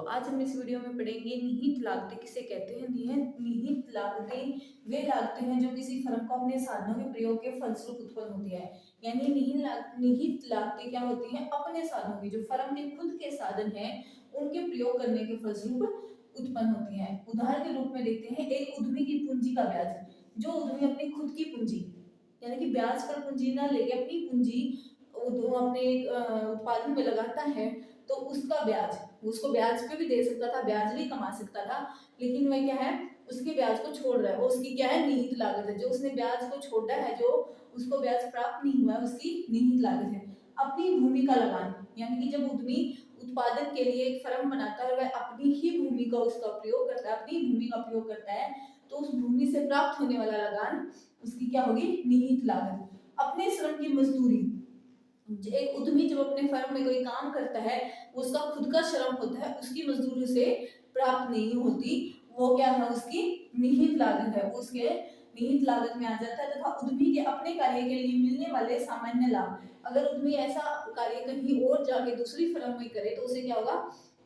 आज हम इस वीडियो में पढ़ेंगे निहित लागतें किसे कहते हैं। निहित लागतें वे लागतें हैं जो किसी फर्म को अपने साधनों के प्रयोग के फलस्वरूप उत्पन्न होती है। यानी निहित लागतें क्या होती हैं, अपने साधनों की, जो फर्म के खुद के साधन हैं उनके प्रयोग करने के फलस्वरूप उत्पन्न होती हैं। उदाहरण के रूप में देखते हैं एक उद्यमी की पूंजी का ब्याज। जो उद्यमी अपनी खुद की पूंजी यानी कि ब्याज पर पूंजी ना लेके अपनी पूंजी अपने उत्पादन में लगाता है तो उसका ब्याज, उसको ब्याज पे भी दे सकता था, ब्याज भी कमा सकता था, लेकिन वह क्या है, उसके ब्याज को छोड़ रहा है। वो उसकी क्या है, निहित लागत है। जो उसने ब्याज को छोड़ा है, जो उसको ब्याज प्राप्त नहीं हुआ है, उसकी निहित लागत है। अपनी भूमि का लगान, यानी कि जब उद्यमी उत्पादन के लिए एक फर्म बनाता है, वह अपनी ही भूमि का उसका प्रयोग करता है, अपनी भूमि का प्रयोग करता है, तो उस भूमि से प्राप्त होने वाला लगान उसकी क्या होगी, निहित लागत। अपने श्रम की मजदूरी, एक उद्यमी जब अपने फर्म में कोई काम करता है, उसका खुद का श्रम होता है, उसकी मजदूरी से प्राप्त नहीं होती, वो क्या है, उसकी निहित लागत है, वो उसके निहित लागत में आ जाता है। तथा उद्यमी के अपने कार्य के लिए मिलने वाले सामान्य लाभ, अगर उद्यमी ऐसा कार्य कहीं और जाके दूसरी फर्म में करे तो उसे क्या होगा,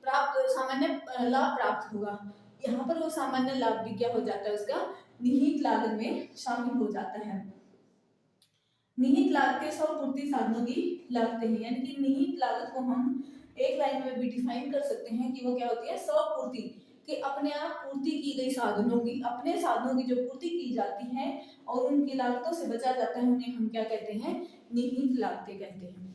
प्राप्त सामान्य लाभ प्राप्त होगा। यहाँ पर वो सामान्य लाभ भी क्या हो जाता है, उसका निहित लागत में शामिल हो जाता है। निहित लागतें स्वपूर्ति साधनों की लागतें हैं, यानी कि निहित लागत को हम एक लाइन में भी डिफाइन कर सकते हैं कि वो क्या होती है, स्वपूर्ति, कि अपने आप पूर्ति की गई साधनों की, अपने साधनों की जो पूर्ति की जाती है और उनकी लागतों से बचा जाता है, उन्हें हम क्या कहते हैं, निहित लागतें कहते हैं।